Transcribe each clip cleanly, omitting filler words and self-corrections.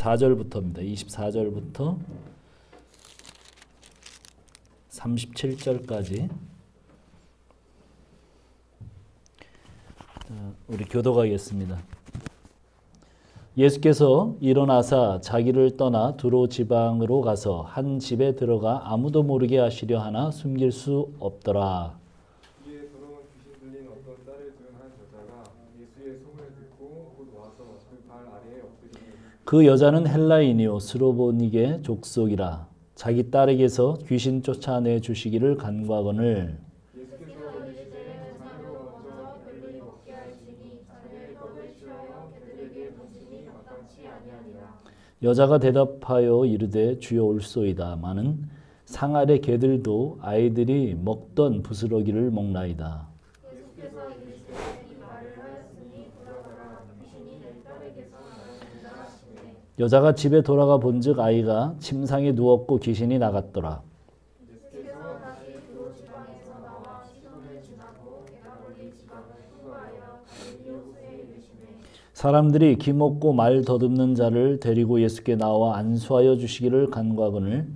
24절부터입니다. 24절부터 37절까지 우리 교독하겠습니다. 예수께서 일어나사 자기를 떠나 두로 지방으로 가서 한 집에 들어가 아무도 모르게 하시려 하나 숨길 수 없더라. 이에 더러운 귀신 들린 어떤 딸을 둔 한 여자가 예수의 소문을 듣고 곧 와서 그 발 아래에 엎드리니 그 여자는 헬라인이요 스로보니게 족속이라. 자기 딸에게서 귀신 쫓아내 주시기를 간구하거늘 예수께서 이르시되 자기로 먼저 별로 먹게 하시니 자기의 떡을 취하여 그들에게 던지니 마땅치 아니하니라. 여자가 대답하여 이르되 주여 올소이다마는 상 아래 개들도 아이들이 먹던 부스러기를 먹나이다. 예수께서 이르시되 이 말을 하였으니 돌아가라 귀신이 내 딸에게서 나가신다 하시니 여자가 집에 돌아가 본즉 아이가 침상에 누웠고 귀신이 나갔더라. 예수께서 다시 두로 지방에서 나와 시돈을 지나고 게라볼리 지방을 통과하여 갈릴리 호수에 이르시매 사람들이 기먹고 말 더듬는 자를 데리고 예수께 나와 안수하여 주시기를 간구하거늘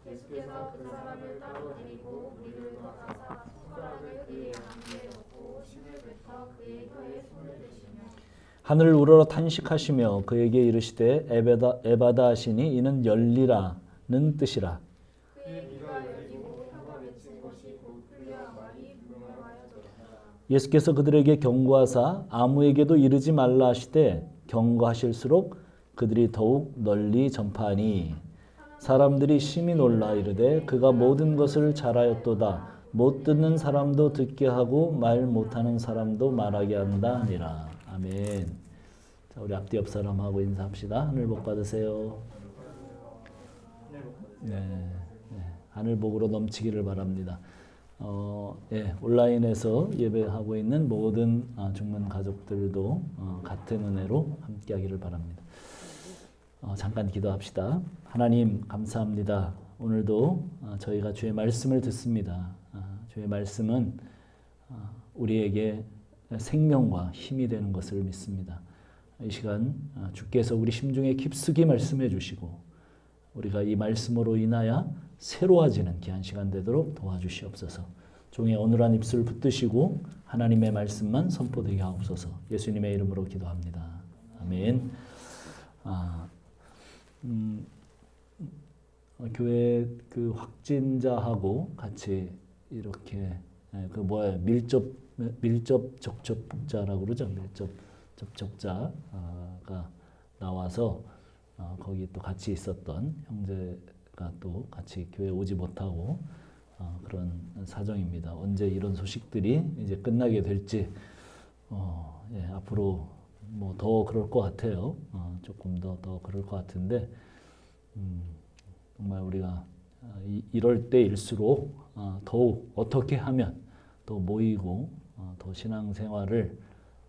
예수께서 그 사람을 따로 데리고 무리들과 가사 손가락을 그의 양귀에 넣고 침을 뱉어 그의 혀에 손을 대시며 하늘을 우러러 탄식하시며 그에게 이르시되 에바다 하시니 이는 열리라는 뜻이라. 그의 귀가 열리고 혀가 맺힌 것이 곧 풀려 말이 분명하여졌더라. 예수께서 그들에게 경고하사 아무에게도 이르지 말라 하시되 경고하실수록 그들이 더욱 널리 전파하니 사람들이 심히 놀라 이르되 그가 모든 것을 잘하였도다. 못 듣는 사람도 듣게 하고 말 못하는 사람도 말하게 한다 하니라. 아멘. 자, 우리 앞뒤 옆 사람하고 인사합시다. 하늘 복 받으세요. 네, 하늘 복으로 넘치기를 바랍니다. 온라인에서 예배하고 있는 모든 중문 가족들도 같은 은혜로 함께하기를 바랍니다. 잠깐 기도합시다. 하나님 감사합니다. 오늘도 저희가 주의 말씀을 듣습니다. 주의 말씀은 우리에게 생명과 힘이 되는 것을 믿습니다. 이 시간 주께서 우리 심중에 깊숙이 말씀해 주시고 우리가 이 말씀으로 인하여 새로워지는 귀한 시간 되도록 도와주시옵소서. 종의 어눌한 입술 붙드시고 하나님의 말씀만 선포되게 하옵소서. 예수님의 이름으로 기도합니다. 아멘. 교회 그 확진자하고 같이 이렇게 밀접 접촉자라고 그러죠. 밀접 접촉자가 나와서 거기 또 같이 있었던 형제가 또 같이 교회 오지 못하고 그런 사정입니다. 언제 이런 소식들이 이제 끝나게 될지 앞으로 뭐 더 그럴 것 같아요. 조금 더 그럴 것 같은데 정말 우리가 이럴 때일수록 더욱 어떻게 하면 더 모이고 더 신앙생활을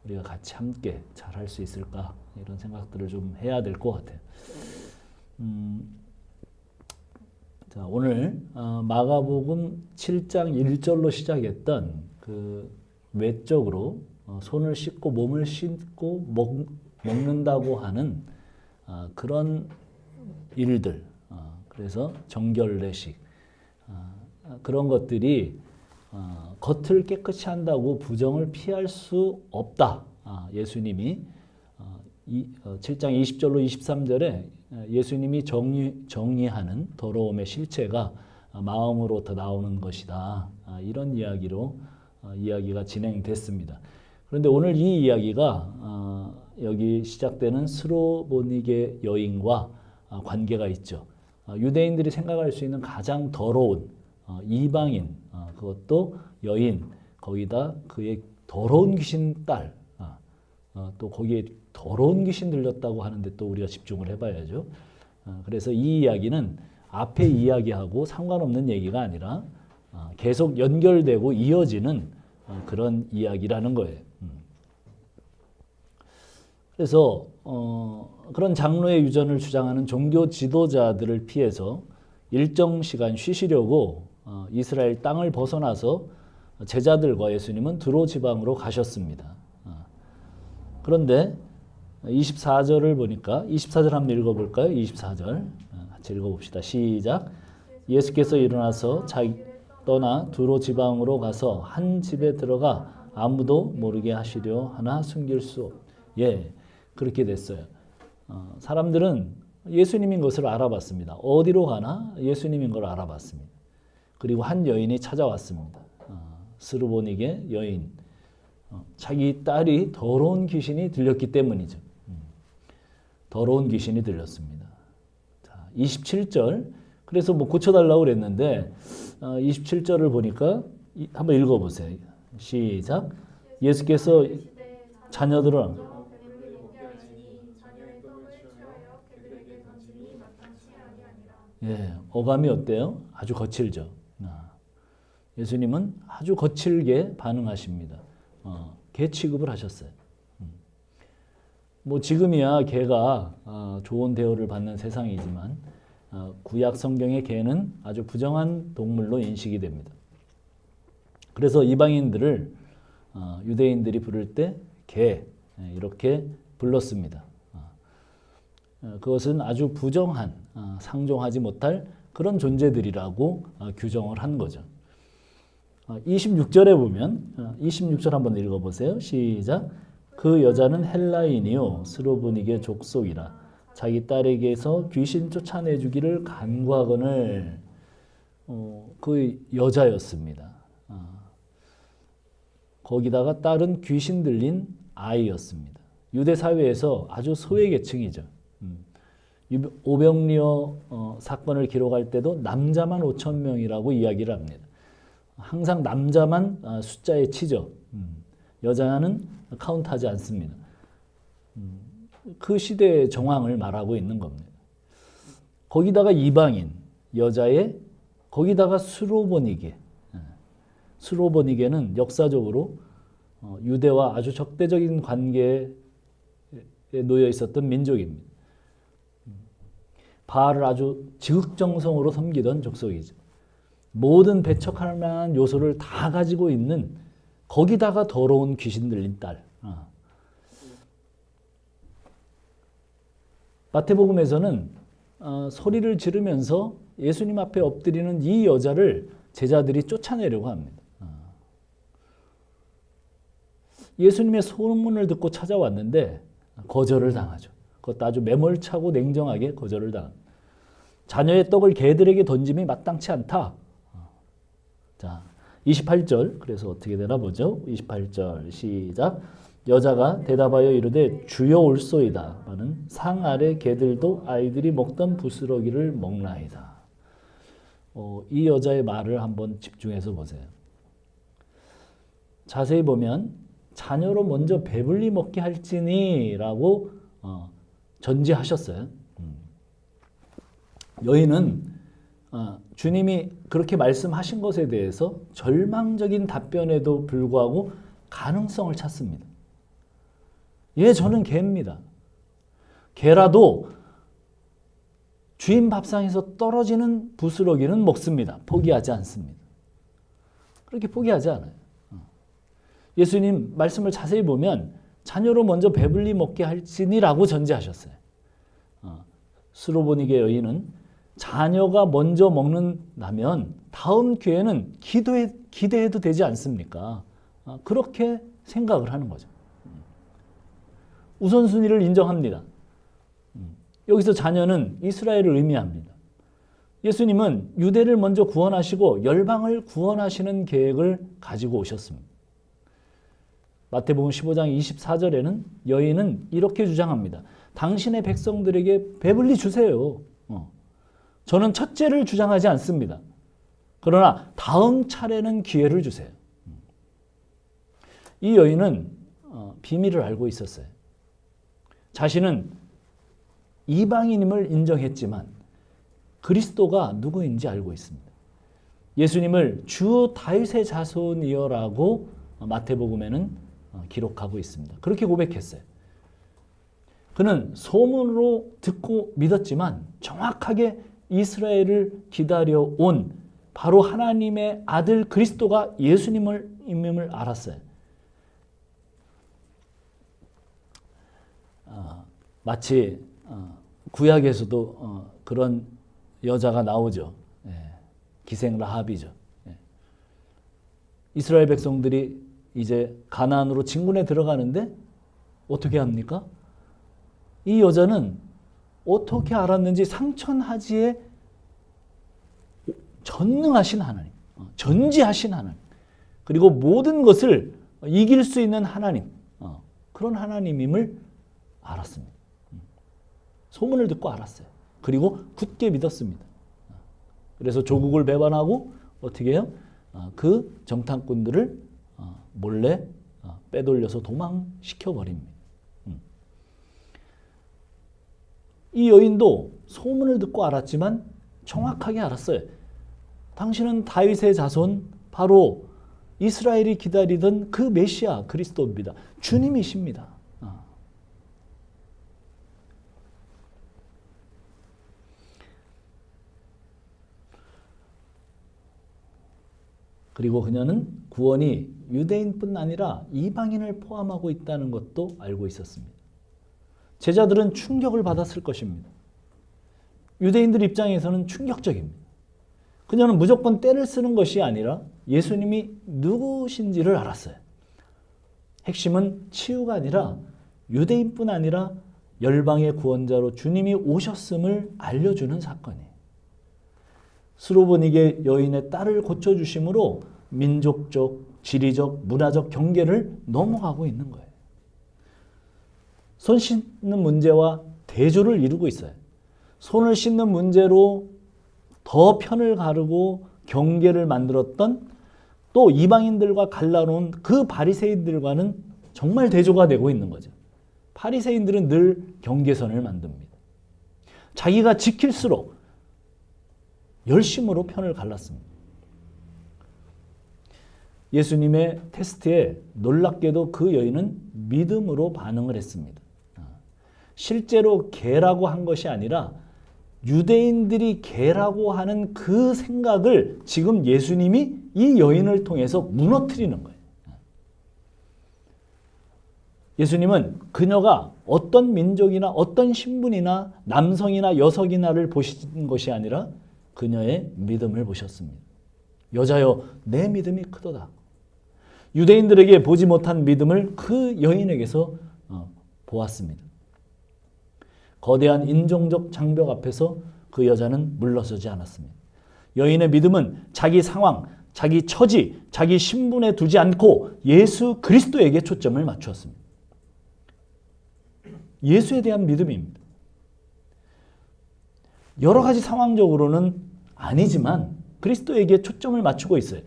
우리가 같이 함께 잘 할 수 있을까 이런 생각들을 좀 해야 될 것 같아요. 자, 오늘 마가복음 7장 1절로 시작했던 그 외적으로 손을 씻고 몸을 씻고 먹는다고 하는 그런 일들, 그래서 정결례식 그런 것들이 겉을 깨끗이 한다고 부정을 피할 수 없다. 예수님이 7장 20절로 23절에 예수님이 정의하는 더러움의 실체가 마음으로부터 나오는 것이다. 이런 이야기가 진행됐습니다. 그런데 오늘 이 이야기가 여기 시작되는 스로보니게 여인과 관계가 있죠. 유대인들이 생각할 수 있는 가장 더러운 이방인, 그것도 여인, 거기다 그의 더러운 귀신 딸, 또 거기에 더러운 귀신 들렸다고 하는데 또 우리가 집중을 해봐야죠. 그래서 이 이야기는 앞에 이야기하고 상관없는 얘기가 아니라 계속 연결되고 이어지는 그런 이야기라는 거예요. 그래서 그런 장로의 유전을 주장하는 종교 지도자들을 피해서 일정 시간 쉬시려고 이스라엘 땅을 벗어나서 제자들과 예수님은 두로 지방으로 가셨습니다. 그런데 24절을 보니까 24절 한번 읽어볼까요? 24절 같이 읽어봅시다. 시작. 예수께서 일어나서 떠나 두로 지방으로 가서 한 집에 들어가 아무도 모르게 하시려 하나 숨길 수 없. 예, 그렇게 됐어요. 사람들은 예수님인 것을 알아봤습니다. 어디로 가나 예수님인 걸 알아봤습니다. 그리고 한 여인이 찾아왔습니다. 스르보니게 여인. 자기 딸이 더러운 귀신이 들렸기 때문이죠. 더러운 귀신이 들렸습니다. 자, 27절. 그래서 뭐 고쳐달라고 그랬는데 27절을 보니까 한번 읽어보세요. 시작. 예수께서 자녀들은 예, 어감이 어때요? 아주 거칠죠. 예수님은 아주 거칠게 반응하십니다. 개 취급을 하셨어요. 뭐 지금이야 개가 좋은 대우를 받는 세상이지만 구약 성경의 개는 아주 부정한 동물로 인식이 됩니다. 그래서 이방인들을 유대인들이 부를 때 개 이렇게 불렀습니다. 그것은 아주 부정한 상종하지 못할 그런 존재들이라고 규정을 한 거죠. 26절에 보면 26절 한번 읽어보세요. 시작. 그 여자는 헬라인이요 스로보니게 족속이라 자기 딸에게서 귀신 쫓아내주기를 간구하거늘 그 여자였습니다. 거기다가 딸은 귀신 들린 아이였습니다. 유대 사회에서 아주 소외 계층이죠. 오병리어 사건을 기록할 때도 남자만 5,000명이라고 이야기를 합니다. 항상 남자만 숫자에 치죠. 여자는 카운트하지 않습니다. 그 시대의 정황을 말하고 있는 겁니다. 거기다가 이방인 여자의 거기다가 스로보니게 스로보니게는 역사적으로 유대와 아주 적대적인 관계에 놓여 있었던 민족입니다. 바알을 아주 지극정성으로 섬기던 족속이죠. 모든 배척할 만한 요소를 다 가지고 있는 거기다가 더러운 귀신 들린 딸. 마태복음에서는 소리를 지르면서 예수님 앞에 엎드리는 이 여자를 제자들이 쫓아내려고 합니다. 예수님의 소문을 듣고 찾아왔는데 거절을 당하죠. 그것도 아주 매몰차고 냉정하게 거절을 당합니다. 자녀의 떡을 개들에게 던짐이 마땅치 않다. 자, 28절. 그래서 어떻게 되나 보죠. 28절 시작. 여자가 대답하여 이르되 주여 올소이다. 나는 상 아래 개들도 아이들이 먹던 부스러기를 먹나이다. 이 여자의 말을 한번 집중해서 보세요. 자세히 보면 자녀로 먼저 배불리 먹게 할지니 라고 전제하셨어요. 여인은 주님이 그렇게 말씀하신 것에 대해서 절망적인 답변에도 불구하고 가능성을 찾습니다. 예, 저는 개입니다. 개라도 주인 밥상에서 떨어지는 부스러기는 먹습니다. 포기하지 않습니다. 그렇게 포기하지 않아요. 예수님 말씀을 자세히 보면 자녀로 먼저 배불리 먹게 할지니라고 전제하셨어요. 스로보니게 여인은 자녀가 먼저 먹는다면 다음 기회는 기대해도 되지 않습니까? 그렇게 생각을 하는 거죠. 우선순위를 인정합니다. 여기서 자녀는 이스라엘을 의미합니다. 예수님은 유대를 먼저 구원하시고 열방을 구원하시는 계획을 가지고 오셨습니다. 마태복음 15장 24절에는 여인은 이렇게 주장합니다. 당신의 백성들에게 배불리 주세요. 저는 첫째를 주장하지 않습니다. 그러나 다음 차례는 기회를 주세요. 이 여인은 비밀을 알고 있었어요. 자신은 이방인임을 인정했지만 그리스도가 누구인지 알고 있습니다. 예수님을 주 다윗의 자손이여라고 마태복음에는 기록하고 있습니다. 그렇게 고백했어요. 그는 소문으로 듣고 믿었지만 정확하게 이스라엘을 기다려온 바로 하나님의 아들 그리스도가 예수님을 알았어요. 마치 구약에서도 그런 여자가 나오죠. 기생 라합이죠. 이스라엘 백성들이 이제 가나안으로 진군에 들어가는데 어떻게 합니까? 이 여자는 어떻게 알았는지 상천하지에 전능하신 하나님, 전지하신 하나님, 그리고 모든 것을 이길 수 있는 하나님, 그런 하나님임을 알았습니다. 소문을 듣고 알았어요. 그리고 굳게 믿었습니다. 그래서 조국을 배반하고 어떻게 해요? 그 정탐꾼들을 몰래 빼돌려서 도망시켜 버립니다. 이 여인도 소문을 듣고 알았지만 정확하게 알았어요. 당신은 다윗의 자손, 바로 이스라엘이 기다리던 그 메시아 그리스도입니다. 주님이십니다. 그리고 그녀는 구원이 유대인뿐 아니라 이방인을 포함하고 있다는 것도 알고 있었습니다. 제자들은 충격을 받았을 것입니다. 유대인들 입장에서는 충격적입니다. 그녀는 무조건 떼를 쓰는 것이 아니라 예수님이 누구신지를 알았어요. 핵심은 치유가 아니라 유대인뿐 아니라 열방의 구원자로 주님이 오셨음을 알려주는 사건이에요. 스로보니게 여인의 딸을 고쳐주심으로 민족적, 지리적, 문화적 경계를 넘어가고 있는 거예요. 손 씻는 문제와 대조를 이루고 있어요. 손을 씻는 문제로 더 편을 가르고 경계를 만들었던, 또 이방인들과 갈라놓은 그 바리새인들과는 정말 대조가 되고 있는 거죠. 바리새인들은 늘 경계선을 만듭니다. 자기가 지킬수록 열심으로 편을 갈랐습니다. 예수님의 테스트에 놀랍게도 그 여인은 믿음으로 반응을 했습니다. 실제로 개라고 한 것이 아니라 유대인들이 개라고 하는 그 생각을 지금 예수님이 이 여인을 통해서 무너뜨리는 거예요. 예수님은 그녀가 어떤 민족이나 어떤 신분이나 남성이나 여성이나를 보신 것이 아니라 그녀의 믿음을 보셨습니다. 여자여, 내 믿음이 크도다. 유대인들에게 보지 못한 믿음을 그 여인에게서 보았습니다. 거대한 인종적 장벽 앞에서 그 여자는 물러서지 않았습니다. 여인의 믿음은 자기 상황, 자기 처지, 자기 신분에 두지 않고 예수 그리스도에게 초점을 맞추었습니다. 예수에 대한 믿음입니다. 여러 가지 상황적으로는 아니지만 그리스도에게 초점을 맞추고 있어요.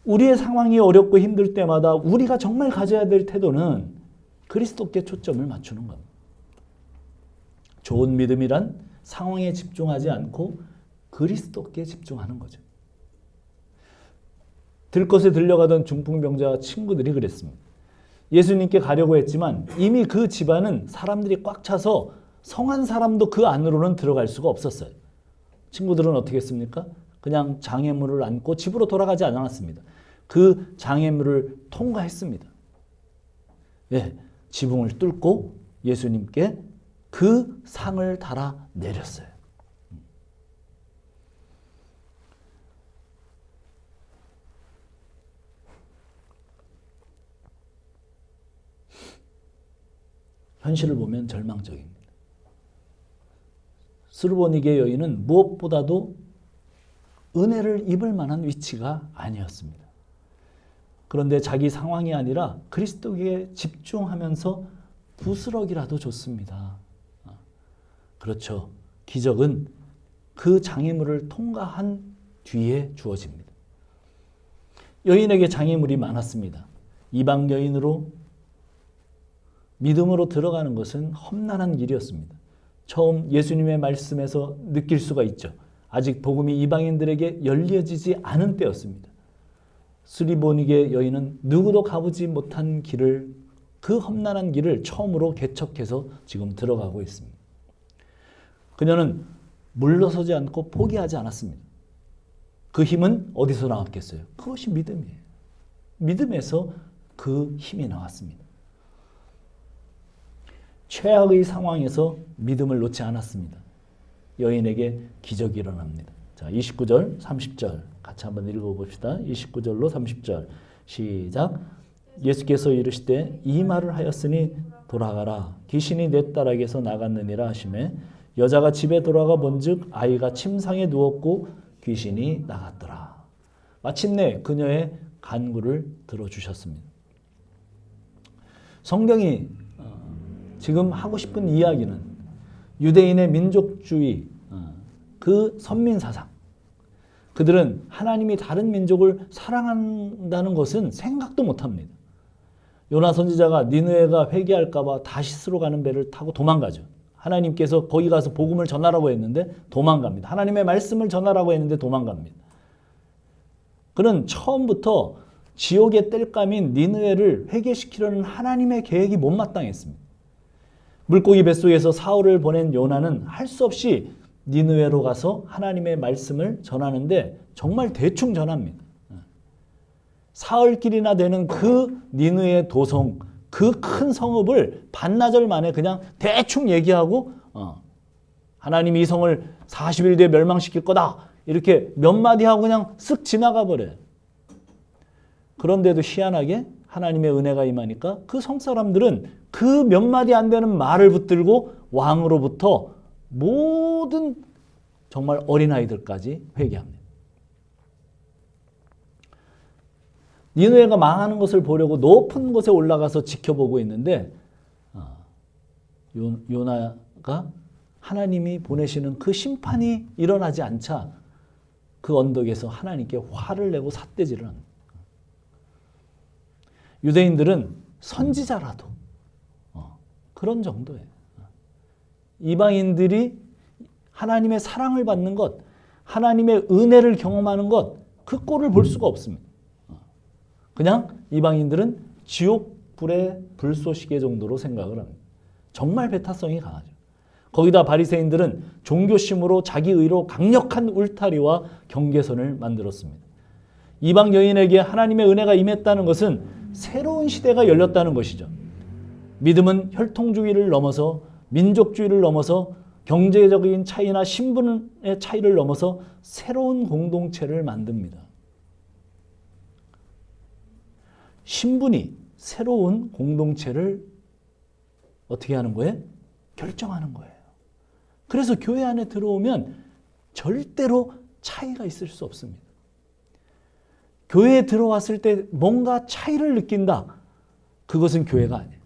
우리의 상황이 어렵고 힘들 때마다 우리가 정말 가져야 될 태도는 그리스도께 초점을 맞추는 겁니다. 좋은 믿음이란 상황에 집중하지 않고 그리스도께 집중하는 거죠. 들것에 들려가던 중풍병자 친구들이 그랬습니다. 예수님께 가려고 했지만 이미 그 집안은 사람들이 꽉 차서 성한 사람도 그 안으로는 들어갈 수가 없었어요. 친구들은 어떻게 했습니까? 그냥 장애물을 안고 집으로 돌아가지 않았습니다. 그 장애물을 통과했습니다. 지붕을 뚫고 예수님께 그 상을 달아 내렸어요. 현실을 보면 절망적입니다. 스루보니게 여인은 무엇보다도 은혜를 입을 만한 위치가 아니었습니다. 그런데 자기 상황이 아니라 그리스도에게 집중하면서 부스럭이라도 줬습니다. 그렇죠. 기적은 그 장애물을 통과한 뒤에 주어집니다. 여인에게 장애물이 많았습니다. 이방 여인으로 믿음으로 들어가는 것은 험난한 길이었습니다. 처음 예수님의 말씀에서 느낄 수가 있죠. 아직 복음이 이방인들에게 열려지지 않은 때였습니다. 스리보니게 여인은 누구도 가보지 못한 길을, 그 험난한 길을 처음으로 개척해서 지금 들어가고 있습니다. 그녀는 물러서지 않고 포기하지 않았습니다. 그 힘은 어디서 나왔겠어요? 그것이 믿음이에요. 믿음에서 그 힘이 나왔습니다. 최악의 상황에서 믿음을 놓지 않았습니다. 여인에게 기적이 일어납니다. 자, 29절, 30절 같이 한번 읽어봅시다. 29절로 30절 시작. 예수께서 이르시되 이 말을 하였으니 돌아가라. 귀신이 내 딸에게서 나갔느니라 하시매 여자가 집에 돌아가 본즉 아이가 침상에 누웠고 귀신이 나갔더라. 마침내 그녀의 간구를 들어주셨습니다. 성경이 지금 하고 싶은 이야기는 유대인의 민족주의, 그 선민사상, 그들은 하나님이 다른 민족을 사랑한다는 것은 생각도 못합니다. 요나 선지자가 니느웨가 회개할까 봐 다시스로 가는 배를 타고 도망가죠. 하나님께서 거기 가서 복음을 전하라고 했는데 도망갑니다. 하나님의 말씀을 전하라고 했는데 도망갑니다. 그는 처음부터 지옥의 땔감인 니느웨를 회개시키려는 하나님의 계획이 못마땅했습니다. 물고기 뱃속에서 사울을 보낸 요나는 할 수 없이 니느웨로 가서 하나님의 말씀을 전하는데 정말 대충 전합니다. 사흘길이나 되는 그 니느웨 도성, 그 큰 성읍을 반나절 만에 그냥 대충 얘기하고 하나님이 이 성을 40일 뒤에 멸망시킬 거다 이렇게 몇 마디 하고 그냥 쓱 지나가 버려요. 그런데도 희한하게 하나님의 은혜가 임하니까 그 성사람들은 그 몇 마디 안 되는 말을 붙들고 왕으로부터 모든 정말 어린아이들까지 회개합니다. 니느웨가 망하는 것을 보려고 높은 곳에 올라가서 지켜보고 있는데 요나가 하나님이 보내시는 그 심판이 일어나지 않자 그 언덕에서 하나님께 화를 내고 삿대질을 합니다. 유대인들은 선지자라도 그런 정도예요. 이방인들이 하나님의 사랑을 받는 것, 하나님의 은혜를 경험하는 것, 그 꼴을 볼 수가 없습니다. 그냥 이방인들은 지옥 불의 불쏘시개 정도로 생각을 합니다. 정말 배타성이 강하죠. 거기다 바리새인들은 종교심으로 자기 의로 강력한 울타리와 경계선을 만들었습니다. 이방 여인에게 하나님의 은혜가 임했다는 것은 새로운 시대가 열렸다는 것이죠. 믿음은 혈통주의를 넘어서 민족주의를 넘어서 경제적인 차이나 신분의 차이를 넘어서 새로운 공동체를 만듭니다. 신분이 새로운 공동체를 어떻게 하는 거예요? 결정하는 거예요. 그래서 교회 안에 들어오면 절대로 차이가 있을 수 없습니다. 교회에 들어왔을 때 뭔가 차이를 느낀다. 그것은 교회가 아니에요.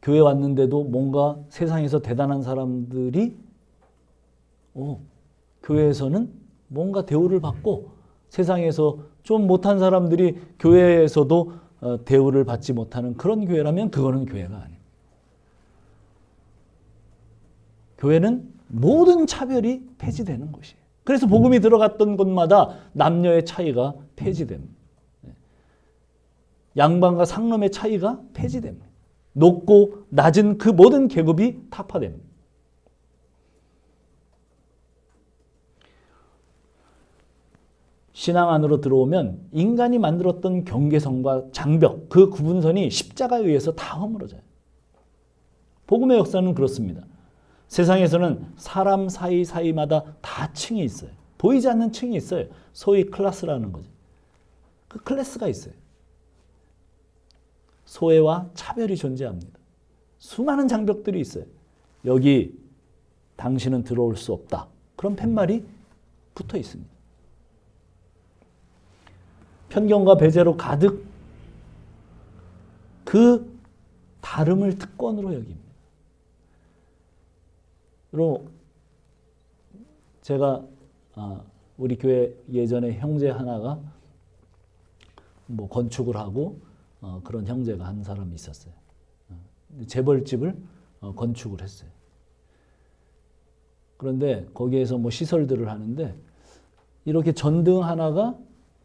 교회 왔는데도 뭔가 세상에서 대단한 사람들이 교회에서는 뭔가 대우를 받고 세상에서 좀 못한 사람들이 교회에서도 대우를 받지 못하는 그런 교회라면 그거는 교회가 아니에요. 교회는 모든 차별이 폐지되는 곳이에요. 그래서 복음이 들어갔던 곳마다 남녀의 차이가 폐지됩니다. 양반과 상놈의 차이가 폐지됩니다. 높고 낮은 그 모든 계급이 타파됩니다. 신앙 안으로 들어오면 인간이 만들었던 경계선과 장벽, 그 구분선이 십자가에 의해서 다 허물어져요. 복음의 역사는 그렇습니다. 세상에서는 사람 사이마다 다 층이 있어요. 보이지 않는 층이 있어요. 소위 클래스라는 거죠. 그 클래스가 있어요. 소외와 차별이 존재합니다. 수많은 장벽들이 있어요. 여기 당신은 들어올 수 없다. 그런 팻말이 붙어 있습니다. 편견과 배제로 가득 그 다름을 특권으로 여깁니다. 그리고 제가 우리 교회 예전에 형제 하나가 뭐 건축을 하고 그런 형제가 한 사람이 있었어요. 재벌집을 건축을 했어요. 그런데 거기에서 뭐 시설들을 하는데 이렇게 전등 하나가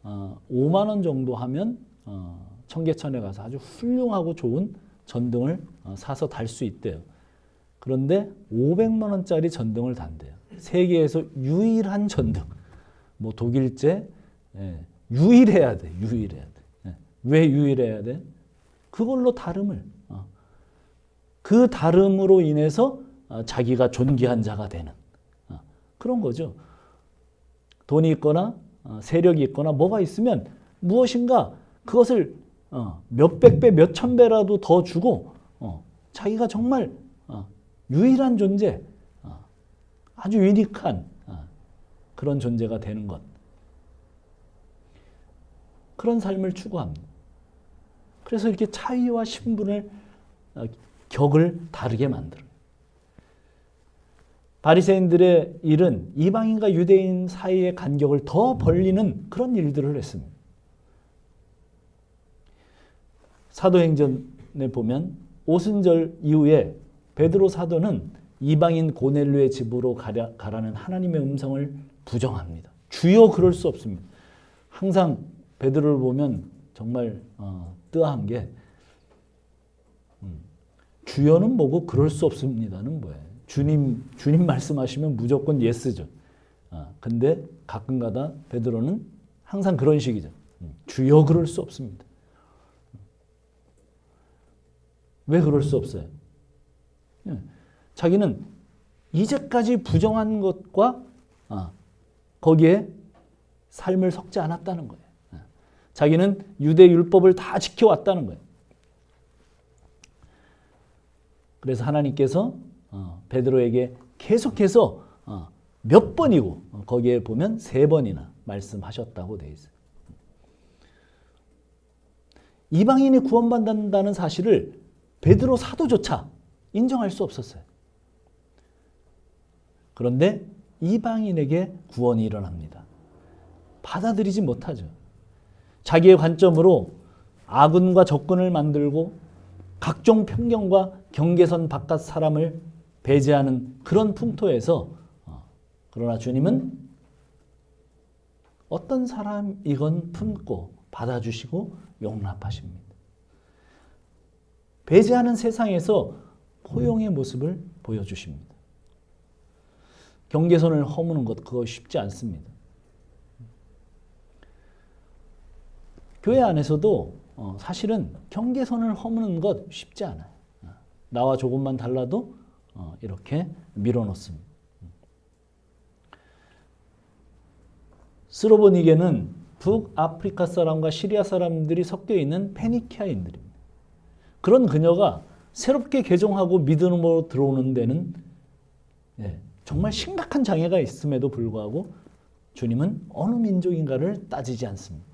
5만 원 정도 하면 청계천에 가서 아주 훌륭하고 좋은 전등을 사서 달 수 있대요. 그런데 500만 원짜리 전등을 단대요. 세계에서 유일한 전등. 뭐 독일제 유일해야 돼. 유일해야 돼. 왜 유일해야 돼? 그걸로 다름을 그 다름으로 인해서 자기가 존귀한 자가 되는 그런 거죠. 돈이 있거나 세력이 있거나 뭐가 있으면 무엇인가 그것을 몇백 배, 몇천 배라도 더 주고 자기가 정말 유일한 존재, 아주 유니크한 그런 존재가 되는 것. 그런 삶을 추구합니다. 그래서 이렇게 차이와 신분을 격을 다르게 만들어요. 바리새인들의 일은 이방인과 유대인 사이의 간격을 더 벌리는 그런 일들을 했습니다. 사도행전에 보면 오순절 이후에 베드로 사도는 이방인 고넬료의 집으로 가라는 하나님의 음성을 부정합니다. 주여 그럴 수 없습니다. 항상 베드로를 보면 정말 뜨아한 게 주여는 뭐고 그럴 수 없습니다는 뭐예요. 주님 말씀하시면 무조건 예스죠. 근데 가끔가다 베드로는 항상 그런 식이죠. 주여 그럴 수 없습니다. 왜 그럴 수 없어요? 자기는 이제까지 부정한 것과 거기에 삶을 섞지 않았다는 거예요. 자기는 유대 율법을 다 지켜왔다는 거예요. 그래서 하나님께서 베드로에게 계속해서 몇 번이고 거기에 보면 3번이나 말씀하셨다고 되어 있어요. 이방인이 구원받는다는 사실을 베드로 사도조차 인정할 수 없었어요. 그런데 이방인에게 구원이 일어납니다. 받아들이지 못하죠. 자기의 관점으로 아군과 적군을 만들고 각종 편견과 경계선 바깥 사람을 배제하는 그런 풍토에서 그러나 주님은 어떤 사람이건 품고 받아주시고 용납하십니다. 배제하는 세상에서 포용의 모습을 보여주십니다. 경계선을 허무는 것 그거 쉽지 않습니다. 교회 안에서도 사실은 경계선을 허무는 것 쉽지 않아요. 나와 조금만 달라도 이렇게 밀어놓습니다. 스로보니게는 북아프리카 사람과 시리아 사람들이 섞여 있는 페니키아인들입니다. 그런 그녀가 새롭게 개종하고 믿음으로 들어오는 데는 정말 심각한 장애가 있음에도 불구하고 주님은 어느 민족인가를 따지지 않습니다.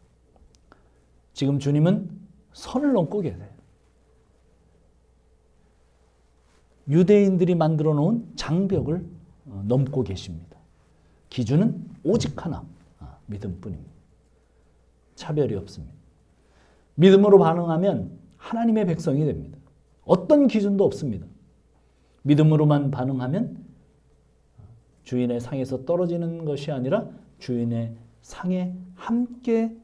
지금 주님은 선을 넘고 계세요. 유대인들이 만들어 놓은 장벽을 넘고 계십니다. 기준은 오직 하나, 믿음뿐입니다. 차별이 없습니다. 믿음으로 반응하면 하나님의 백성이 됩니다. 어떤 기준도 없습니다. 믿음으로만 반응하면 주인의 상에서 떨어지는 것이 아니라 주인의 상에 함께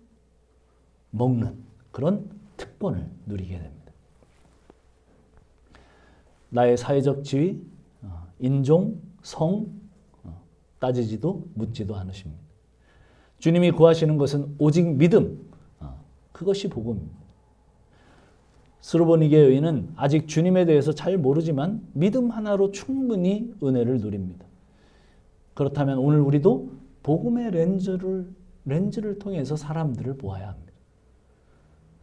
먹는 그런 특권을 누리게 됩니다. 나의 사회적 지위, 인종, 성 따지지도 묻지도 않으십니다. 주님이 구하시는 것은 오직 믿음, 그것이 복음입니다. 스로보니게 여인은 아직 주님에 대해서 잘 모르지만 믿음 하나로 충분히 은혜를 누립니다. 그렇다면 오늘 우리도 복음의 렌즈를 통해서 사람들을 보아야 합니다.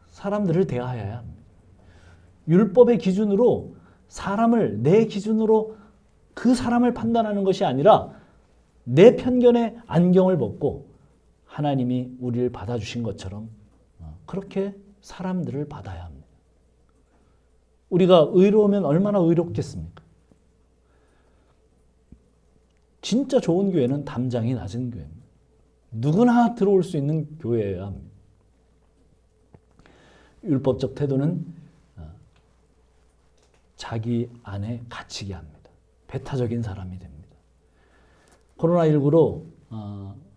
사람들을 대하여야 합니다. 율법의 기준으로 사람을 내 기준으로 그 사람을 판단하는 것이 아니라 내 편견의 안경을 벗고 하나님이 우리를 받아주신 것처럼 그렇게 사람들을 받아야 합니다. 우리가 의로우면 얼마나 의롭겠습니까? 진짜 좋은 교회는 담장이 낮은 교회입니다. 누구나 들어올 수 있는 교회여야 합니다. 율법적 태도는 자기 안에 갇히게 합니다. 배타적인 사람이 됩니다. 코로나19로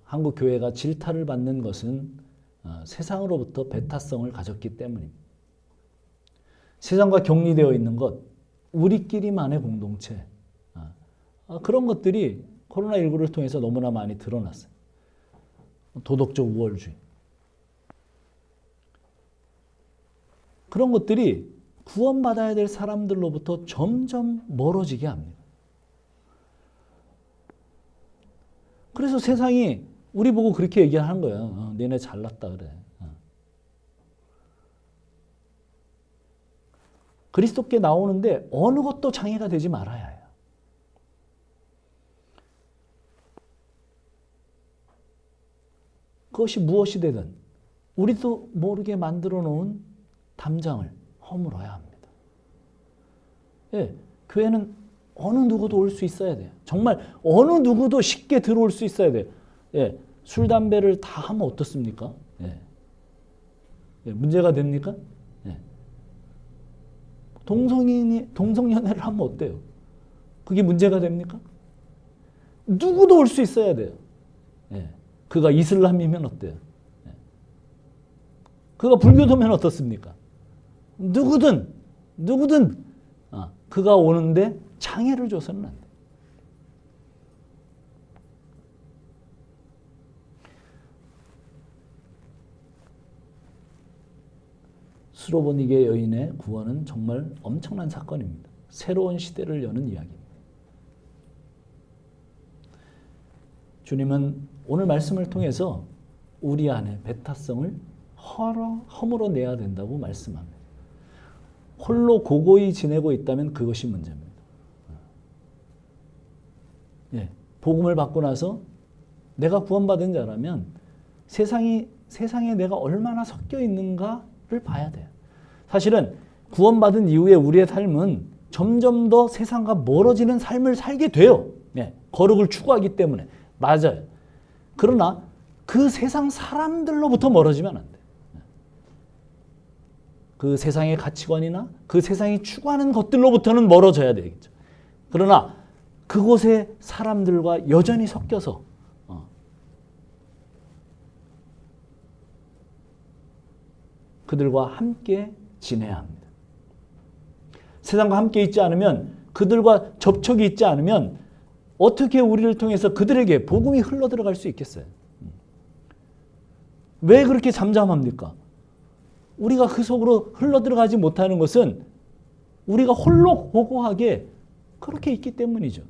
한국 교회가 질타를 받는 것은 세상으로부터 배타성을 가졌기 때문입니다. 세상과 격리되어 있는 것, 우리끼리만의 공동체, 그런 것들이 코로나19를 통해서 너무나 많이 드러났어요. 도덕적 우월주의. 그런 것들이 구원받아야 될 사람들로부터 점점 멀어지게 합니다. 그래서 세상이 우리 보고 그렇게 얘기하는 거예요. 너네 잘났다 그래. 그리스도께 나오는데 어느 것도 장애가 되지 말아야 해요. 그것이 무엇이 되든 우리도 모르게 만들어 놓은 담장을 허물어야 합니다. 예, 교회는 어느 누구도 올 수 있어야 돼요. 정말 어느 누구도 쉽게 들어올 수 있어야 돼요. 예, 술, 담배를 다 하면 어떻습니까? 예. 예, 문제가 됩니까? 예. 동성연애를 하면 어때요? 그게 문제가 됩니까? 누구도 올 수 있어야 돼요. 예. 그가 이슬람이면 어때요? 예. 그가 불교도면 어떻습니까? 누구든 그가 오는데 장애를 줘서는 안 돼요. 수로보니게 여인의 구원은 정말 엄청난 사건입니다. 새로운 시대를 여는 이야기입니다. 주님은 오늘 말씀을 통해서 우리 안에 배타성을 허물어 내야 된다고 말씀합니다. 홀로 고고히 지내고 있다면 그것이 문제입니다. 예, 복음을 받고 나서 내가 구원받은 자라면 세상에 내가 얼마나 섞여 있는가를 봐야 돼요. 사실은 구원받은 이후에 우리의 삶은 점점 더 세상과 멀어지는 삶을 살게 돼요. 예, 거룩을 추구하기 때문에. 맞아요. 그러나 그 세상 사람들로부터 멀어지면 안 돼요. 그 세상의 가치관이나 그 세상이 추구하는 것들로부터는 멀어져야 되겠죠. 그러나 그곳의 사람들과 여전히 섞여서 그들과 함께 지내야 합니다. 세상과 함께 있지 않으면, 그들과 접촉이 있지 않으면 어떻게 우리를 통해서 그들에게 복음이 흘러들어갈 수 있겠어요? 왜 그렇게 잠잠합니까? 우리가 그 속으로 흘러들어가지 못하는 것은 우리가 홀로 고고하게 그렇게 있기 때문이죠.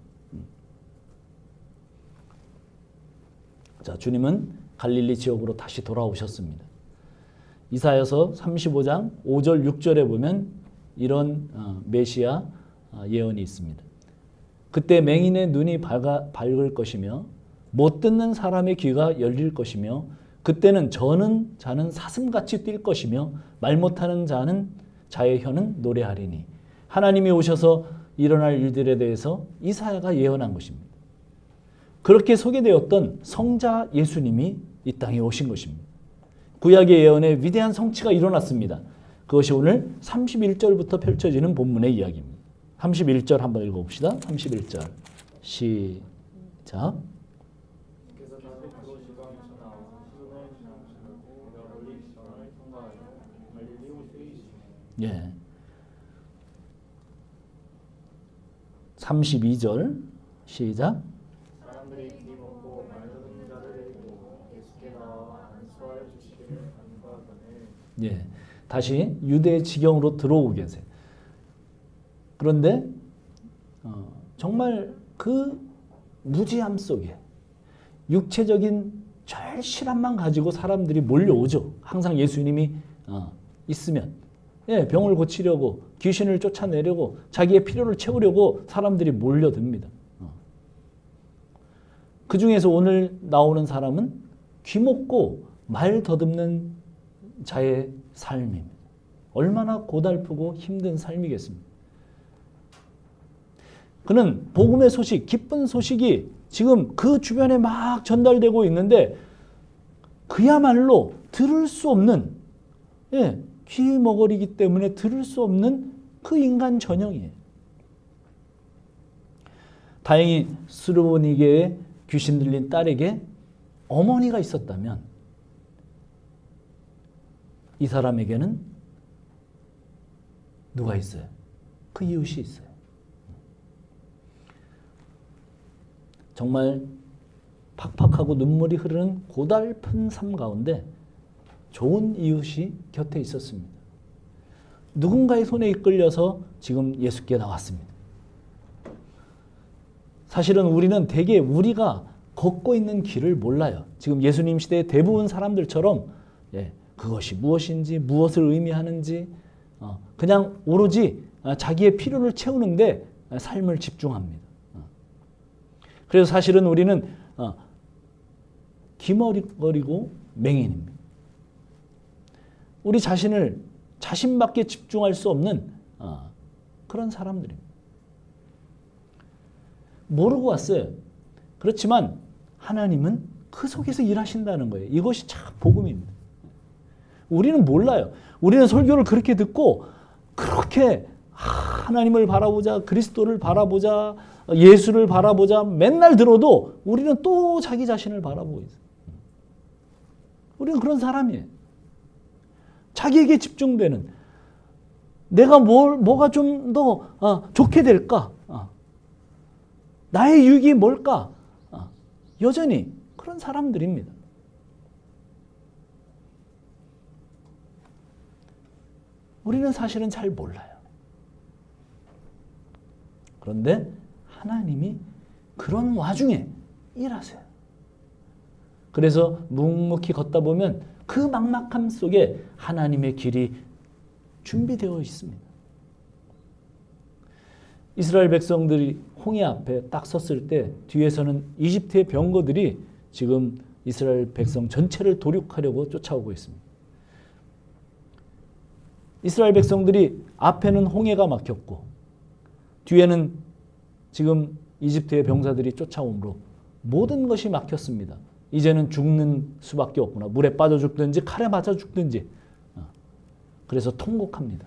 자, 주님은 갈릴리 지역으로 다시 돌아오셨습니다. 이사야서 35장 5절 6절에 보면 이런 메시아 예언이 있습니다. 그때 맹인의 눈이 밝을 것이며 못 듣는 사람의 귀가 열릴 것이며 그때는 저는 자는 사슴같이 뛸 것이며 말 못하는 자의 혀는 노래하리니. 하나님이 오셔서 일어날 일들에 대해서 이사야가 예언한 것입니다. 그렇게 소개되었던 성자 예수님이 이 땅에 오신 것입니다. 구약의 예언의 위대한 성취가 일어났습니다. 그것이 오늘 31절부터 펼쳐지는 본문의 이야기입니다. 31절 한번 읽어봅시다. 31절 시작. 예. 32절 시작. 사람들이 귀 먹고 말 듣는 자를 데리고 예수께 나와 안수하여 주시기를 간구하더니. 예. 다시 유대 지경으로 들어오고 계세요. 그런데 정말 그 무지함 속에 육체적인 절실함만 가지고 사람들이 몰려오죠. 항상 예수님이 있으면. 예, 병을 고치려고, 귀신을 쫓아내려고, 자기의 필요를 채우려고 사람들이 몰려듭니다. 그 중에서 오늘 나오는 사람은 귀먹고 말 더듬는 자의 삶입니다. 얼마나 고달프고 힘든 삶이겠습니까? 그는 복음의 소식, 기쁜 소식이 지금 그 주변에 막 전달되고 있는데 그야말로 들을 수 없는, 예, 귀 먹으리기 때문에 들을 수 없는 그 인간 전형이에요. 다행히 수르보니게의 귀신 들린 딸에게 어머니가 있었다면 이 사람에게는 누가 있어요? 그 이웃이 있어요. 정말 팍팍하고 눈물이 흐르는 고달픈 삶 가운데 좋은 이웃이 곁에 있었습니다. 누군가의 손에 이끌려서 지금 예수께 나왔습니다. 사실은 우리는 대개 우리가 걷고 있는 길을 몰라요. 지금 예수님 시대의 대부분 사람들처럼 그것이 무엇인지 무엇을 의미하는지 그냥 오로지 자기의 필요를 채우는데 삶을 집중합니다. 그래서 사실은 우리는 기머리거리고 맹인입니다. 우리 자신을 자신밖에 집중할 수 없는 그런 사람들입니다. 모르고 왔어요. 그렇지만 하나님은 그 속에서 일하신다는 거예요. 이것이 참 복음입니다. 우리는 몰라요. 우리는 설교를 그렇게 듣고 그렇게 하나님을 바라보자, 그리스도를 바라보자, 예수를 바라보자 맨날 들어도 우리는 또 자기 자신을 바라보고 있어요. 우리는 그런 사람이에요. 자기에게 집중되는 내가 뭐가 좀 더 좋게 될까? 나의 유익이 뭘까? 여전히 그런 사람들입니다. 우리는 사실은 잘 몰라요. 그런데 하나님이 그런 와중에 일하세요. 그래서 묵묵히 걷다 보면 그 막막함 속에 하나님의 길이 준비되어 있습니다. 이스라엘 백성들이 홍해 앞에 딱 섰을 때 뒤에서는 이집트의 병거들이 지금 이스라엘 백성 전체를 도륙하려고 쫓아오고 있습니다. 이스라엘 백성들이 앞에는 홍해가 막혔고 뒤에는 지금 이집트의 병사들이 쫓아오므로 모든 것이 막혔습니다. 이제는 죽는 수밖에 없구나. 물에 빠져 죽든지 칼에 맞아 죽든지. 그래서 통곡합니다.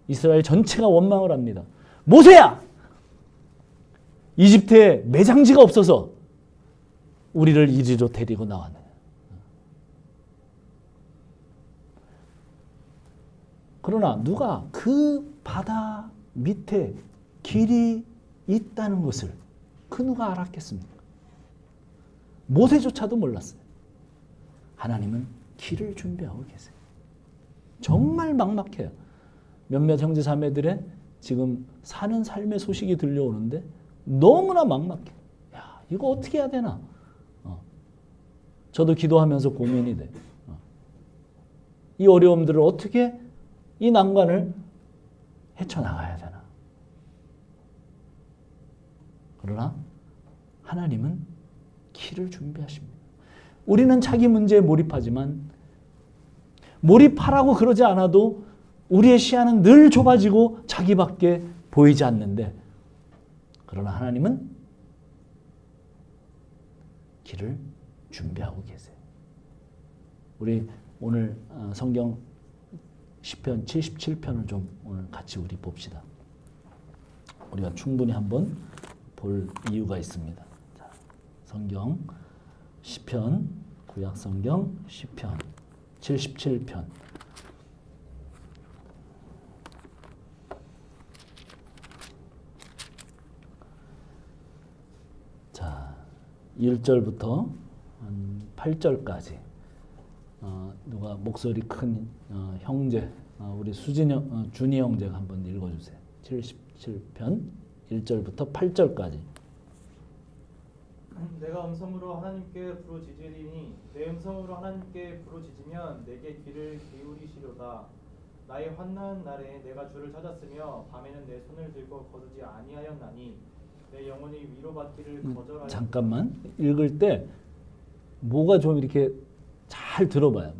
이스라엘 전체가 원망을 합니다. 모세야! 이집트에 매장지가 없어서 우리를 이리로 데리고 나왔느냐. 그러나 누가 그 바다 밑에 길이 있다는 것을 그 누가 알았겠습니까? 모세조차도 몰랐어요. 하나님은 길을 준비하고 계세요. 정말 막막해요. 몇몇 형제 자매들의 지금 사는 삶의 소식이 들려오는데 너무나 막막해. 야, 이거 어떻게 해야 되나? 저도 기도하면서 고민이 돼. 이 어려움들을 어떻게 이 난관을 헤쳐나가야 되나? 그러나 하나님은 길을 준비하십니다. 우리는 자기 문제에 몰입하지만 몰입하라고 그러지 않아도 우리의 시야는 늘 좁아지고 자기밖에 보이지 않는데 그러나 하나님은 길을 준비하고 계세요. 우리 오늘 성경 시편 77편을 좀 오늘 같이 우리 봅시다. 우리가 충분히 한번 볼 이유가 있습니다. 자, 성경 시편, 구약 성경 시편 77편. 자, 1절부터 8절까지 누가 목소리 큰 형제 우리 준이 형제가 한번 읽어주세요. 77편 1절부터 8절까지. 내가 음성으로 하나님께 부르짖으리니 내 음성으로 하나님께 부르짖으면 내게 귀를 기울이시로다. 나의 환난 날에 내가 주를 찾았으며 밤에는 내 손을 들고 거두지 아니하였나니 내 영혼이 위로받기를 거절하였다. 잠깐만 읽을 때 뭐가 좀 이렇게 잘 들어봐요.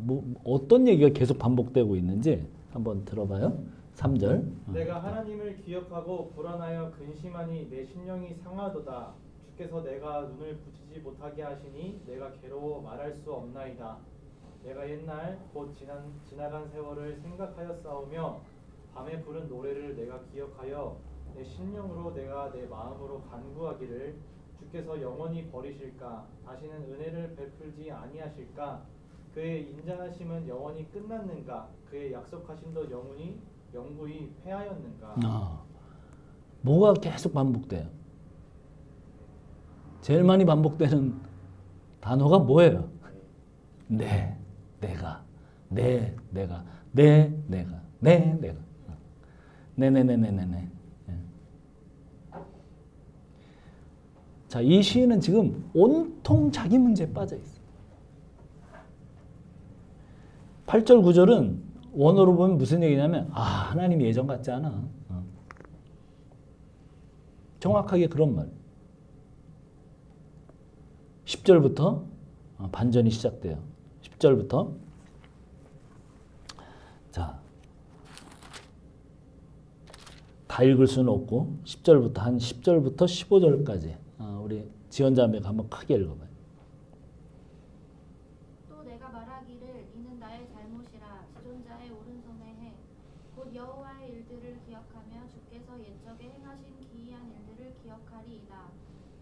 어떤 얘기가 계속 반복되고 있는지 한번 들어봐요. 3절. 내가 하나님을 기억하고 불안하여 근심하니 내 심령이 상하도다. 주께서 내가 눈을 붙이지 못하게 하시니 내가 괴로워 말할 수 없나이다. 내가 옛날 곧 지나간 세월을 생각하여 싸우며 밤에 부른 노래를 내가 기억하여 내 심령으로 내가 내 마음으로 간구하기를 주께서 영원히 버리실까? 다시는 은혜를 베풀지 아니하실까? 그의 인자하심은 영원히 끝났는가? 그의 약속하심도 영구히 패하였는가? 뭐가 계속 반복돼요? 제일 많이 반복되는 단어가 뭐예요? 내가. 네네네네네. 자, 이 시인은 지금 온통 자기 문제에 빠져 있어요. 8절 9절은 원어로 보면 무슨 얘기냐면 하나님이 예전 같지 않아. 정확하게 그런 말. 10절부터 반전이 시작돼요. 10절부터 자, 다 읽을 수는 없고 10절부터 한 10절부터 15절까지 우리 지연자매가 한번 크게 읽어봐요. 또 내가 말하기를 이는 나의 잘못이라 지존자의 오른손에 해 곧 여호와의 일들을 기억하며 주께서 옛적에 행하신 기이한 일들을 기억하리이다.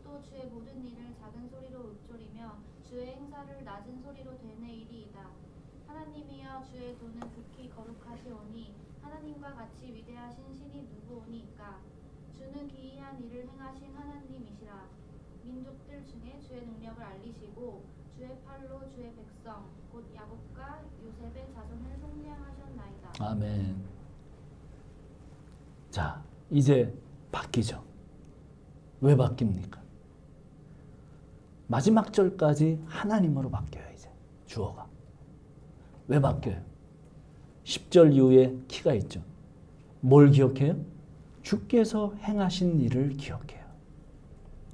또 주의 모든 일을 작은 소리로 읊조리며 주의 행사를 낮은 소리로 되뇌이리이다. 하나님이여 주의 도는 극히 거룩하시오니 하나님과 같이 위대하신 신이 누구오니까. 주는 기이한 일을 행하신 하나님이시라. 민족들 중에 주의 능력을 알리시고 주의 팔로 주의 백성 곧 야곱과 요셉의 자손을 속량하셨나이다. 아멘. 자, 이제 바뀌죠. 왜 바뀝니까? 마지막 절까지 하나님으로 바뀌어요. 이제 주어가. 왜 바뀌어요? 10절 이후에 키가 있죠. 뭘 기억해요? 주께서 행하신 일을 기억해요.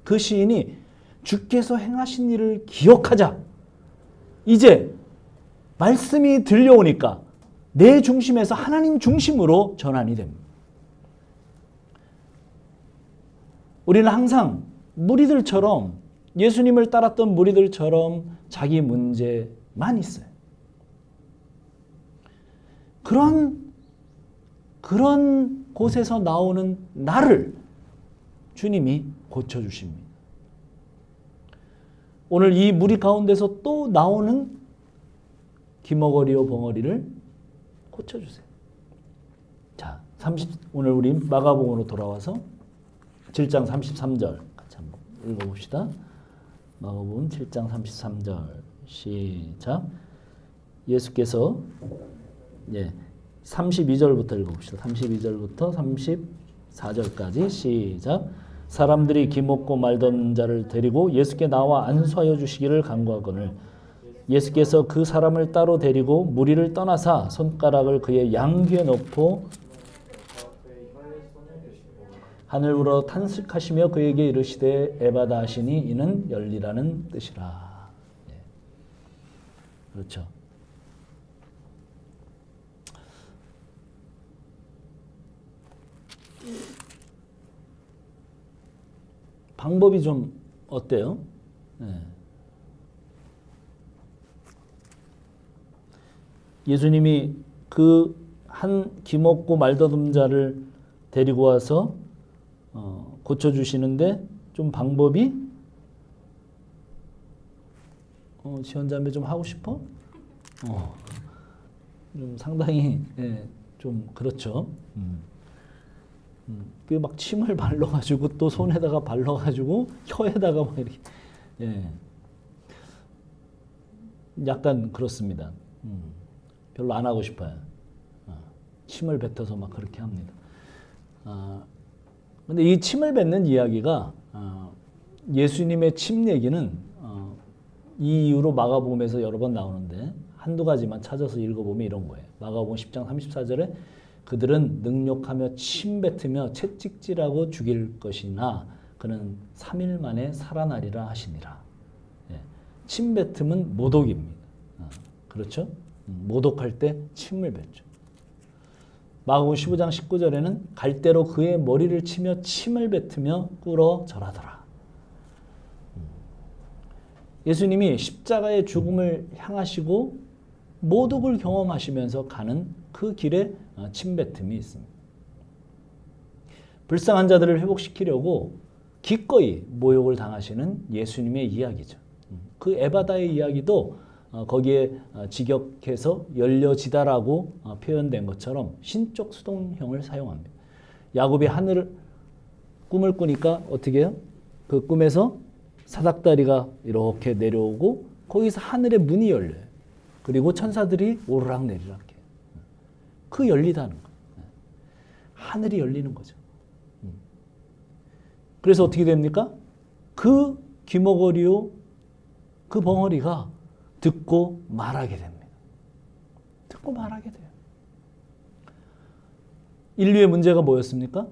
그 시인이 주께서 행하신 일을 기억하자. 이제 말씀이 들려오니까 내 중심에서 하나님 중심으로 전환이 됩니다. 우리는 항상 무리들처럼 예수님을 따랐던 무리들처럼 자기 문제만 있어요. 그런 곳에서 나오는 나를 주님이 고쳐주십니다. 오늘 이 무리 가운데서 또 나오는 기머거리요 벙어리를 고쳐주세요. 자, 오늘 우리 마가복음으로 돌아와서 7장 33절 같이 한번 읽어봅시다. 마가복음 7장 33절 시작. 예수께서 32절부터 읽어봅시다. 32절부터 34절까지 시작. 사람들이 기먹고 말던 자를 데리고 예수께 나와 안수하여 주시기를 간구하거늘 예수께서 그 사람을 따로 데리고 무리를 떠나사 손가락을 그의 양귀에 넣고 하늘으로 탄식하시며 그에게 이르시되 에바다 하시니 이는 열리라는 뜻이라. 그렇죠. 방법이 좀 어때요? 예수님이 그 한 기먹고 말더듬 자를 데리고 와서 고쳐주시는데 좀 방법이 지원자매 좀 하고 싶어? 좀 상당히 좀 그렇죠. 그 막 침을 발라가지고 또 손에다가 발라가지고 혀에다가 막 이렇게 약간 그렇습니다. 별로 안 하고 싶어요. 침을 뱉어서 막 그렇게 합니다. 근데 이 침을 뱉는 이야기가 예수님의 침 얘기는 이 이후로 마가복음에서 여러 번 나오는데 한두 가지만 찾아서 읽어보면 이런 거예요. 마가복음 10장 34절에 그들은 능욕하며 침 뱉으며 채찍질하고 죽일 것이나 그는 3일 만에 살아나리라 하시니라. 침 뱉음은 모독입니다. 그렇죠? 모독할 때 침을 뱉죠. 마가복음 15장 19절에는 갈대로 그의 머리를 치며 침을 뱉으며 꿇어 절하더라. 예수님이 십자가의 죽음을 향하시고 모독을 경험하시면서 가는 그 길에 침뱉음이 있습니다. 불쌍한 자들을 회복시키려고 기꺼이 모욕을 당하시는 예수님의 이야기죠. 그 에바다의 이야기도 거기에 직역해서 열려지다라고 표현된 것처럼 신적 수동형을 사용합니다. 야곱이 꿈을 꾸니까 어떻게 해요? 그 꿈에서 사닥다리가 이렇게 내려오고 거기서 하늘의 문이 열려요. 그리고 천사들이 오르락내리락 해요. 그 열리다는 거예요. 하늘이 열리는 거죠. 그래서 어떻게 됩니까? 그 귀머거리요, 그 벙어리가 듣고 말하게 됩니다. 듣고 말하게 돼요. 인류의 문제가 뭐였습니까?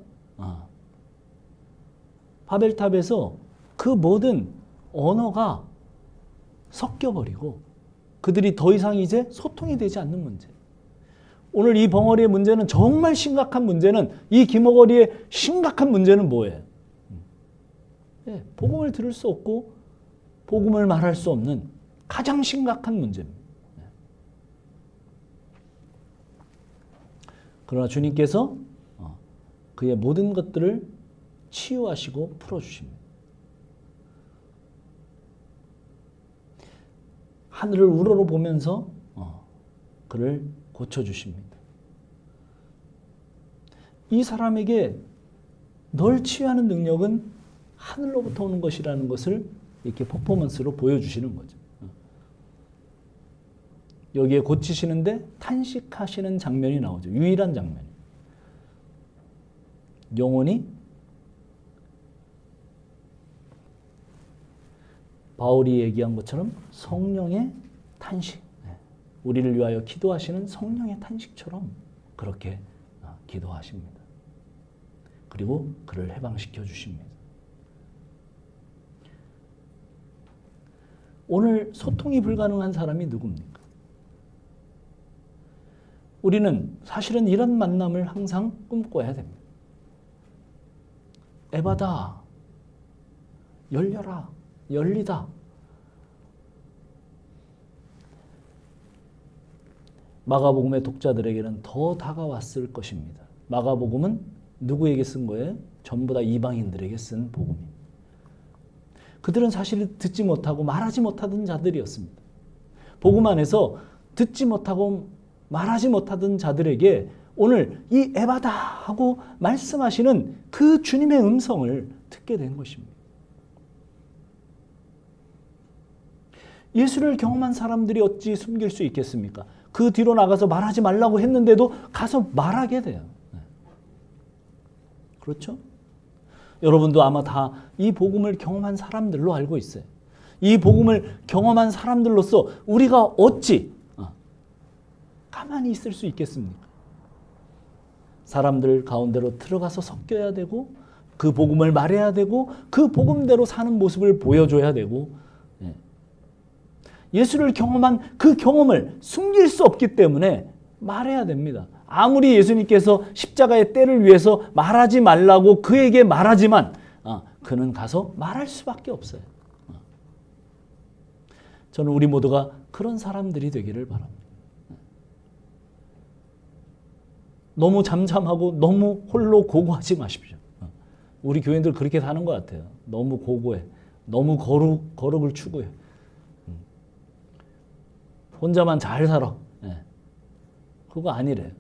바벨탑에서 그 모든 언어가 섞여버리고 그들이 더 이상 이제 소통이 되지 않는 문제. 오늘 이 벙어리의 문제는 정말 심각한 문제는, 이 귀머거리의 심각한 문제는 뭐예요? 복음을 들을 수 없고 복음을 말할 수 없는 가장 심각한 문제입니다. 그러나 주님께서 그의 모든 것들을 치유하시고 풀어주십니다. 하늘을 우러러 보면서 그를 고쳐주십니다. 이 사람에게 널 치유하는 능력은 하늘로부터 오는 것이라는 것을 이렇게 퍼포먼스로 보여주시는 거죠. 여기에 고치시는데 탄식하시는 장면이 나오죠. 유일한 장면. 영혼이 바울이 얘기한 것처럼 성령의 탄식, 우리를 위하여 기도하시는 성령의 탄식처럼 그렇게 기도하십니다. 그리고 그를 해방시켜 주십니다. 오늘 소통이 불가능한 사람이 누굽니까? 우리는 사실은 이런 만남을 항상 꿈꿔야 됩니다. 에바다, 열려라, 열리다. 마가복음의 독자들에게는 더 다가왔을 것입니다. 마가복음은 누구에게 쓴 거예요? 전부 다 이방인들에게 쓴 복음입니다. 그들은 사실 듣지 못하고 말하지 못하던 자들이었습니다. 복음 안에서 듣지 못하고 말하지 못하던 자들에게 오늘 이 에바다 하고 말씀하시는 그 주님의 음성을 듣게 된 것입니다. 예수를 경험한 사람들이 어찌 숨길 수 있겠습니까? 그 뒤로 나가서 말하지 말라고 했는데도 가서 말하게 돼요. 그렇죠? 여러분도 아마 다 이 복음을 경험한 사람들로 알고 있어요. 이 복음을 경험한 사람들로서 우리가 어찌 가만히 있을 수 있겠습니까? 사람들 가운데로 들어가서 섞여야 되고 그 복음을 말해야 되고 그 복음대로 사는 모습을 보여줘야 되고 예수를 경험한 그 경험을 숨길 수 없기 때문에 말해야 됩니다. 아무리 예수님께서 십자가의 때를 위해서 말하지 말라고 그에게 말하지만 그는 가서 말할 수밖에 없어요. 저는 우리 모두가 그런 사람들이 되기를 바랍니다. 너무 잠잠하고 너무 홀로 고고하지 마십시오. 우리 교인들 그렇게 사는 것 같아요. 너무 고고해. 너무 거룩을 추구해. 혼자만 잘 살아. 그거 아니래요.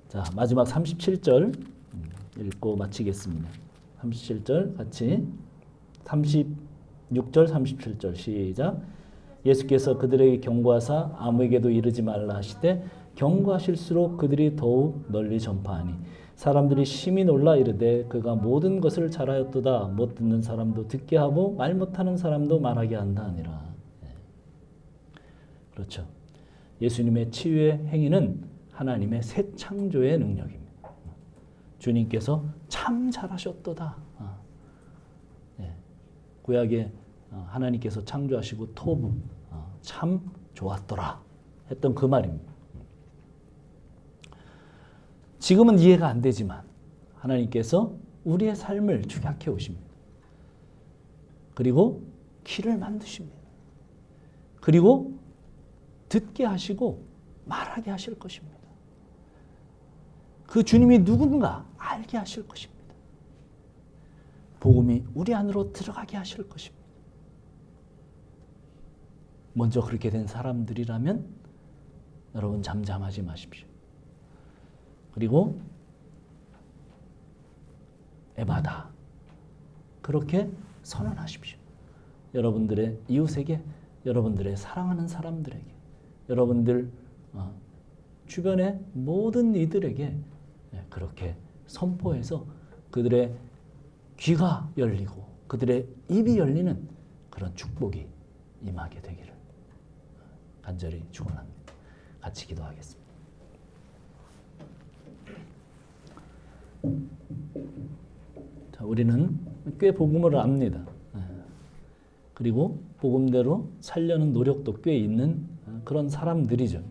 자, 마지막 37절 읽고 마치겠습니다. 37절 같이 36절 37절 시작. 예수께서 그들에게 경고하사 아무에게도 이르지 말라 하시되 경고하실수록 그들이 더욱 널리 전파하니 사람들이 심히 놀라 이르되 그가 모든 것을 잘하였도다. 못 듣는 사람도 듣게 하고 말 못하는 사람도 말하게 한다 하니라. 그렇죠. 예수님의 치유의 행위는 하나님의 새 창조의 능력입니다. 주님께서 참 잘하셨도다. 구약에 하나님께서 창조하시고 토부 참 좋았더라 했던 그 말입니다. 지금은 이해가 안 되지만 하나님께서 우리의 삶을 축약해 오십니다. 그리고 귀를 만드십니다. 그리고 듣게 하시고 말하게 하실 것입니다. 그 주님이 누군가 알게 하실 것입니다. 복음이 우리 안으로 들어가게 하실 것입니다. 먼저 그렇게 된 사람들이라면 여러분 잠잠하지 마십시오. 그리고 에바다 그렇게 선언하십시오. 여러분들의 이웃에게, 여러분들의 사랑하는 사람들에게, 여러분들 주변의 모든 이들에게 그렇게 선포해서 그들의 귀가 열리고 그들의 입이 열리는 그런 축복이 임하게 되기를 간절히 축원합니다. 같이 기도하겠습니다. 자, 우리는 꽤 복음을 압니다. 그리고 복음대로 살려는 노력도 꽤 있는 그런 사람들이죠.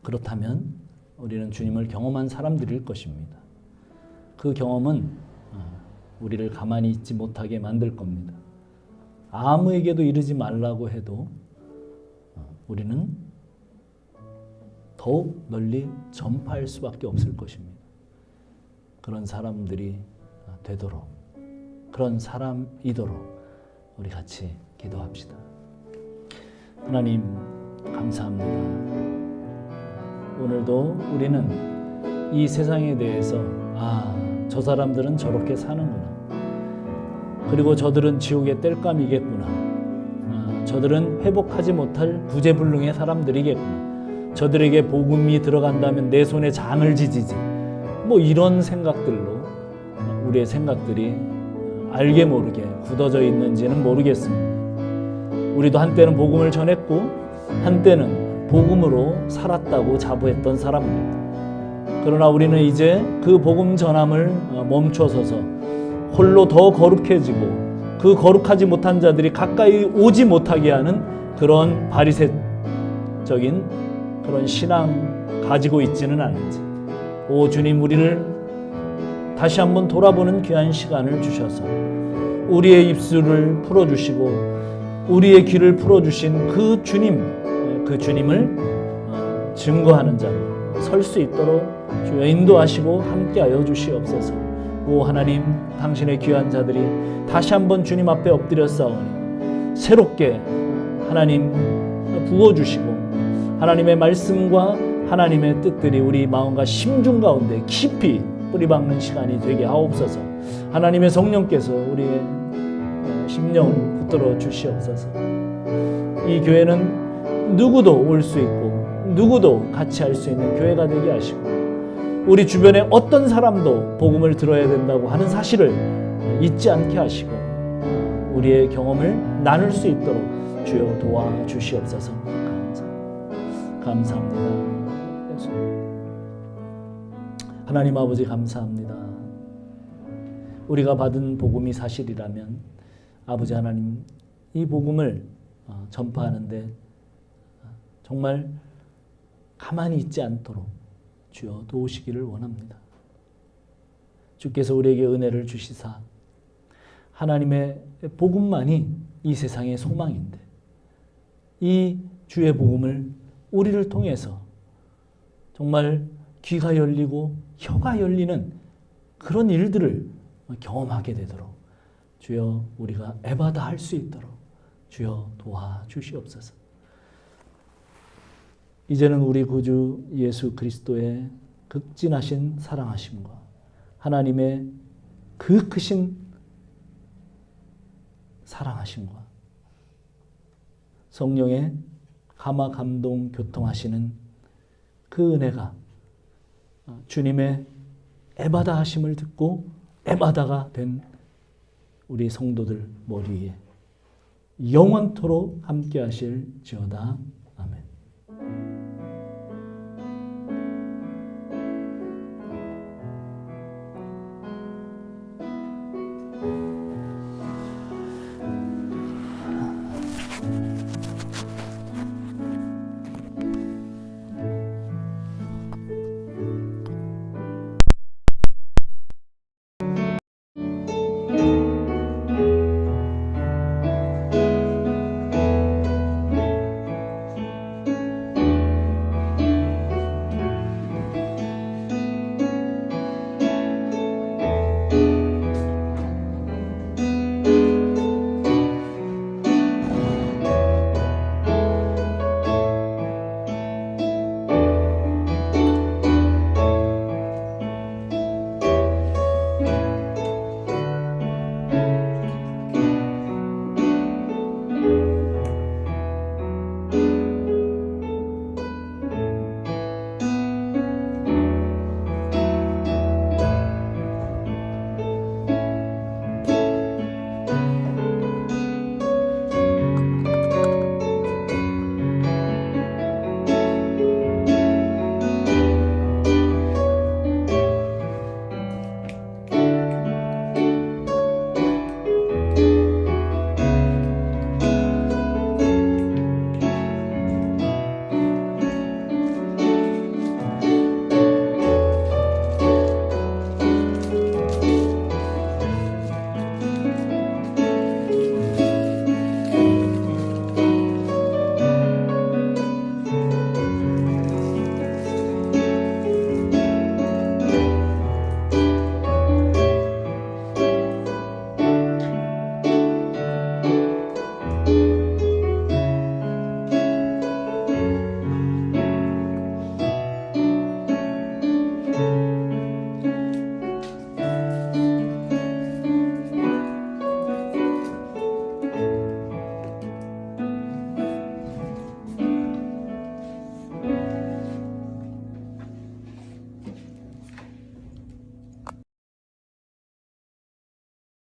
그렇다면 우리는 주님을 경험한 사람들일 것입니다. 그 경험은 우리를 가만히 있지 못하게 만들 겁니다. 아무에게도 이르지 말라고 해도 우리는 더욱 널리 전파할 수밖에 없을 것입니다. 그런 사람들이 되도록, 그런 사람이도록 우리 같이 기도합시다. 하나님 감사합니다. 오늘도 우리는 이 세상에 대해서 저 사람들은 저렇게 사는구나. 그리고 저들은 지옥의 땔감이겠구나. 저들은 회복하지 못할 구제불능의 사람들이겠구나. 저들에게 복음이 들어간다면 내 손에 장을 지지지. 이런 생각들로 우리의 생각들이 알게 모르게 굳어져 있는지는 모르겠습니다. 우리도 한때는 복음을 전했고 한때는 복음으로 살았다고 자부했던 사람들. 그러나 우리는 이제 그 복음 전함을 멈춰서서 홀로 더 거룩해지고 그 거룩하지 못한 자들이 가까이 오지 못하게 하는 그런 바리새적인 그런 신앙 가지고 있지는 않은지. 오 주님, 우리를 다시 한번 돌아보는 귀한 시간을 주셔서 우리의 입술을 풀어주시고 우리의 귀를 풀어주신 그 주님을 증거하는 자로 설 수 있도록 주여 인도하시고 함께하여 주시옵소서. 오 하나님, 당신의 귀한 자들이 다시 한번 주님 앞에 엎드려 싸우니 새롭게 하나님 부어주시고 하나님의 말씀과 하나님의 뜻들이 우리 마음과 심중 가운데 깊이 뿌리박는 시간이 되게 하옵소서. 하나님의 성령께서 우리의 심령을 붙들어 주시옵소서. 이 교회는 누구도 올 수 있고 누구도 같이 할 수 있는 교회가 되게 하시고 우리 주변에 어떤 사람도 복음을 들어야 된다고 하는 사실을 잊지 않게 하시고 우리의 경험을 나눌 수 있도록 주여 도와주시옵소서. 감사합니다. 하나님 아버지 감사합니다. 우리가 받은 복음이 사실이라면 아버지 하나님, 이 복음을 전파하는데 정말 가만히 있지 않도록 주여 도우시기를 원합니다. 주께서 우리에게 은혜를 주시사 하나님의 복음만이 이 세상의 소망인데 이 주의 복음을 우리를 통해서 정말 귀가 열리고 혀가 열리는 그런 일들을 경험하게 되도록 주여 우리가 에바다 할 수 있도록 주여 도와주시옵소서. 이제는 우리 구주 예수 그리스도의 극진하신 사랑하심과 하나님의 그 크신 사랑하심과 성령의 감화 감동 교통하시는 그 은혜가 주님의 에바다 하심을 듣고 에바다가 된 우리 성도들 머리 위에 영원토록 함께 하실지어다.